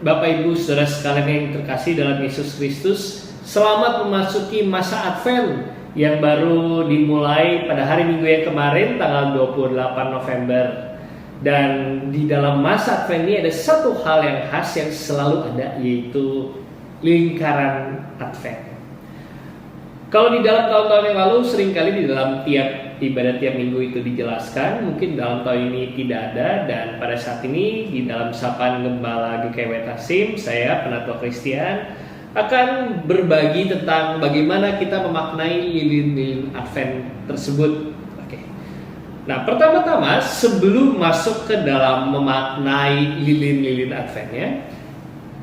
Bapak Ibu Saudara sekalian yang terkasih dalam Yesus Kristus, selamat memasuki masa Advent yang baru dimulai pada hari Minggu yang kemarin tanggal 28 November. Dan di dalam masa Advent ini ada satu hal yang khas yang selalu ada, yaitu lingkaran Advent. Kalau di dalam tahun-tahun yang lalu seringkali di dalam tiap ibadah tiap minggu itu dijelaskan, mungkin dalam tahun ini tidak ada. Dan pada saat ini di dalam sapaan Gembala GKW Tasim, saya Penatua Christian akan berbagi tentang bagaimana kita memaknai lilin-lilin Advent tersebut. Oke. Nah, pertama-tama sebelum masuk ke dalam memaknai lilin-lilin Adventnya,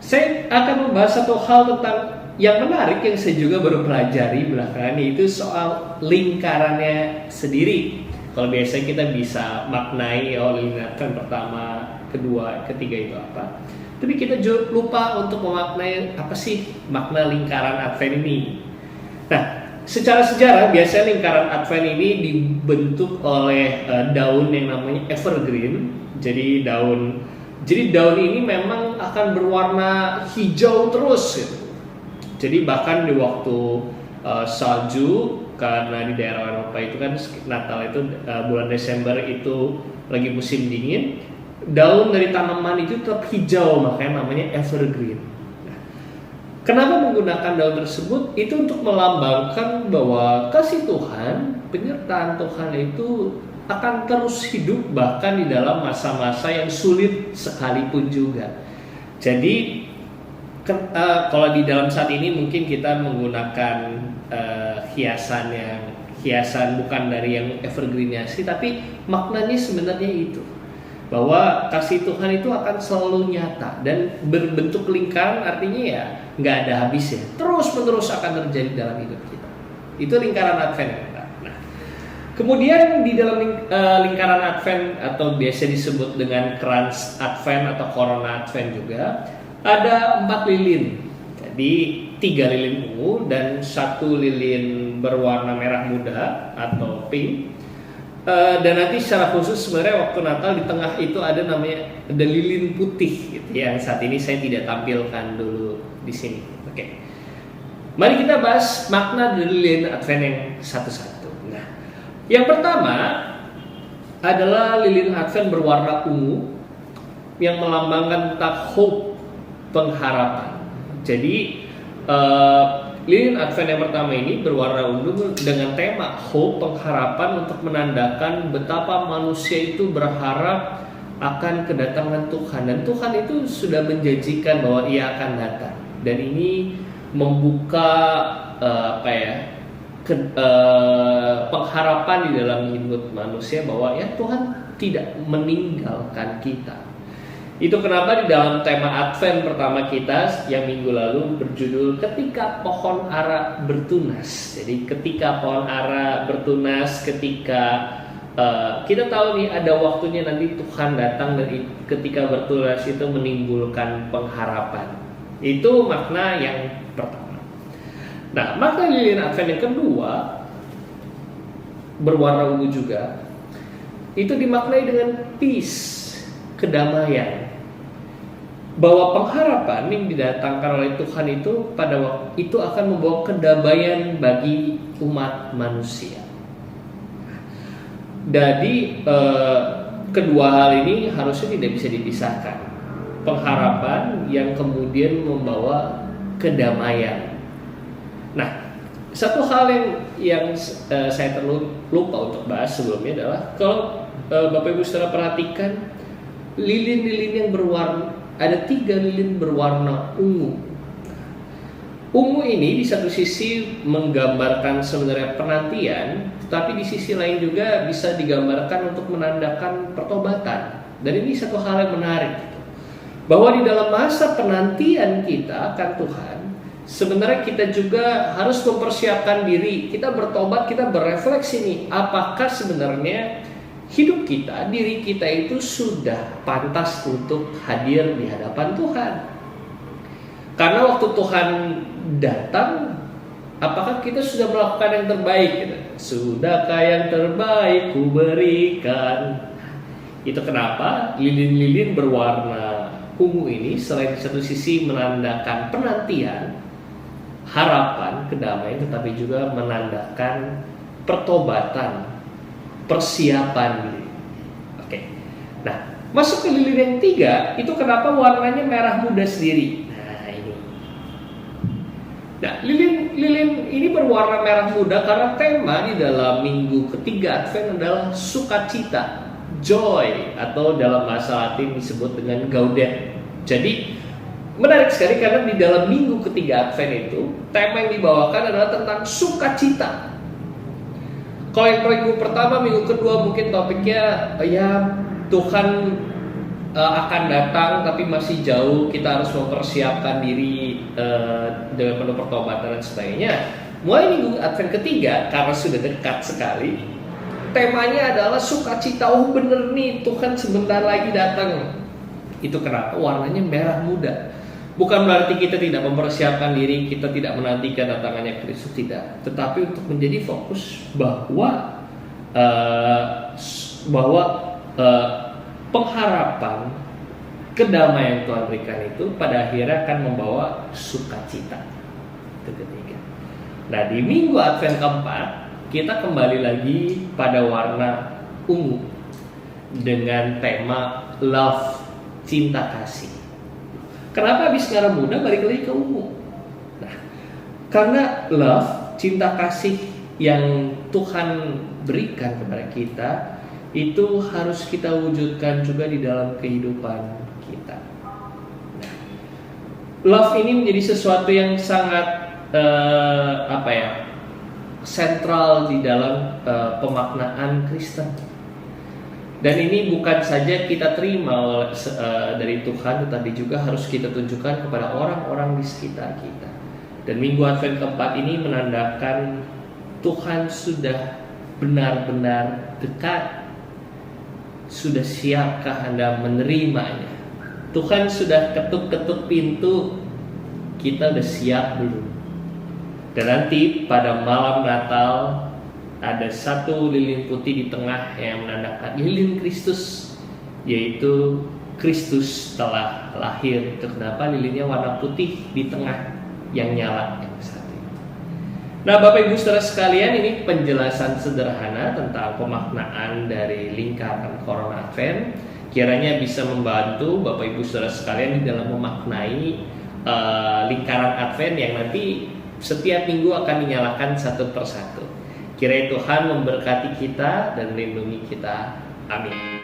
saya akan membahas satu hal tentang yang menarik yang saya juga baru pelajari belakangan, yaitu soal lingkarannya sendiri. Kalau biasanya kita bisa maknai lilin Advent pertama, kedua, ketiga itu apa. Tapi kita juga lupa untuk memaknai apa sih makna lingkaran Advent ini. Nah, secara sejarah biasanya lingkaran Advent ini dibentuk oleh daun yang namanya evergreen. Jadi daun ini memang akan berwarna hijau terus gitu. Jadi bahkan di waktu salju, karena di daerah Eropa itu kan Natal itu bulan Desember itu lagi musim dingin, daun dari tanaman itu tetap hijau, makanya namanya evergreen. Nah, kenapa menggunakan daun tersebut? Itu untuk melambangkan bahwa kasih Tuhan, penyertaan Tuhan itu akan terus hidup bahkan di dalam masa-masa yang sulit sekalipun juga. Jadi kalau di dalam saat ini mungkin kita menggunakan hiasan bukan dari yang evergreen sih, tapi maknanya sebenarnya itu bahwa kasih Tuhan itu akan selalu nyata dan berbentuk lingkaran, artinya ya nggak ada habisnya, terus menerus akan terjadi dalam hidup kita. Itu lingkaran Advent. Nah, kemudian di dalam lingkaran Advent atau biasa disebut dengan krans Advent atau corona Advent juga ada 4 lilin. Jadi 3 lilin ungu dan 1 lilin berwarna merah muda atau pink. Dan nanti secara khusus sebenarnya waktu Natal di tengah itu ada lilin putih gitu, yang saat ini saya tidak tampilkan dulu di sini. Oke. Mari kita bahas makna dari lilin Advent yang satu-satu. Nah, yang pertama adalah lilin Advent berwarna ungu yang melambangkan tentang hope, pengharapan. Jadi lilin Advent yang pertama ini berwarna ungu dengan tema hope, pengharapan, untuk menandakan betapa manusia itu berharap akan kedatangan Tuhan, dan Tuhan itu sudah menjanjikan bahwa Ia akan datang. Dan ini membuka pengharapan di dalam hidup manusia bahwa ya Tuhan tidak meninggalkan kita. Itu kenapa di dalam tema Advent pertama kita yang minggu lalu berjudul Ketika Pohon Ara Bertunas. Jadi ketika pohon ara bertunas, ketika kita tahu nih ada waktunya nanti Tuhan datang, dan ketika bertunas itu menimbulkan pengharapan. Itu makna yang pertama. Nah, makna lilin Advent yang kedua berwarna ungu juga, itu dimaknai dengan peace, kedamaian. Bahwa pengharapan yang didatangkan oleh Tuhan itu pada waktu itu akan membawa kedamaian bagi umat manusia. Jadi kedua hal ini harusnya tidak bisa dipisahkan. Pengharapan yang kemudian membawa kedamaian. Nah, satu hal yang saya lupa untuk bahas sebelumnya adalah kalau Bapak Ibu Saudara perhatikan lilin-lilin yang berwarna, ada 3 lilin berwarna ungu. Ungu ini di satu sisi menggambarkan sebenarnya penantian, tetapi di sisi lain juga bisa digambarkan untuk menandakan pertobatan. Dan ini satu hal yang menarik, bahwa di dalam masa penantian kita akan Tuhan, sebenarnya kita juga harus mempersiapkan diri. Kita bertobat, kita berefleksi nih, apakah sebenarnya hidup kita, diri kita itu sudah pantas untuk hadir di hadapan Tuhan. Karena waktu Tuhan datang, apakah kita sudah melakukan yang terbaik? Sudahkah yang terbaik ku berikan? Itu kenapa lilin-lilin berwarna ungu ini selain di satu sisi menandakan penantian, harapan, kedamaian, tetapi juga menandakan pertobatan, persiapan diri. Oke. Nah, masuk ke lilin yang 3, itu kenapa warnanya merah muda sendiri? Nah, ini. Nah, lilin ini berwarna merah muda karena tema di dalam minggu ketiga Advent adalah sukacita, joy, atau dalam bahasa Latin disebut dengan Gaudete. Jadi menarik sekali karena di dalam minggu ketiga Advent itu tema yang dibawakan adalah tentang sukacita. Kalau yang minggu pertama, minggu kedua mungkin topiknya ya Tuhan akan datang tapi masih jauh, kita harus mempersiapkan diri dengan penuh pertobatan dan sebagainya. Mulai minggu Advent ketiga karena sudah dekat sekali, temanya adalah sukacita. Oh bener nih, Tuhan sebentar lagi datang. Itu kenapa warnanya merah muda. Bukan berarti kita tidak mempersiapkan diri, kita tidak menantikan datangannya Kristus, tidak. Tetapi untuk menjadi fokus bahwa pengharapan, kedamaian Tuhan berikan itu pada akhirnya akan membawa sukacita. Itu ketiga. Nah, di minggu Advent keempat kita kembali lagi pada warna ungu dengan tema love, cinta kasih. Kenapa habis merah muda balik lagi ke ungu? Nah, karena love, cinta kasih yang Tuhan berikan kepada kita itu harus kita wujudkan juga di dalam kehidupan kita. Nah, love ini menjadi sesuatu yang sangat sentral di dalam pemaknaan Kristen. Dan ini bukan saja kita terima dari Tuhan, tetapi juga harus kita tunjukkan kepada orang-orang di sekitar kita. Dan minggu Advent keempat ini menandakan Tuhan sudah benar-benar dekat. Sudah siapkah Anda menerimanya? Tuhan sudah ketuk-ketuk pintu, kita udah siap belum? Dan nanti pada malam Natal ada satu lilin putih di tengah yang menandakan lilin Kristus, yaitu Kristus telah lahir. Kenapa lilinnya warna putih di tengah yang nyala yang satu. Nah, Bapak Ibu Saudara sekalian, ini penjelasan sederhana tentang pemaknaan dari lingkaran Corona Advent. Kiranya bisa membantu Bapak Ibu Saudara sekalian di dalam memaknai lingkaran Advent yang nanti setiap minggu akan dinyalakan satu persatu. Kiranya Tuhan memberkati kita dan melindungi kita. Amin.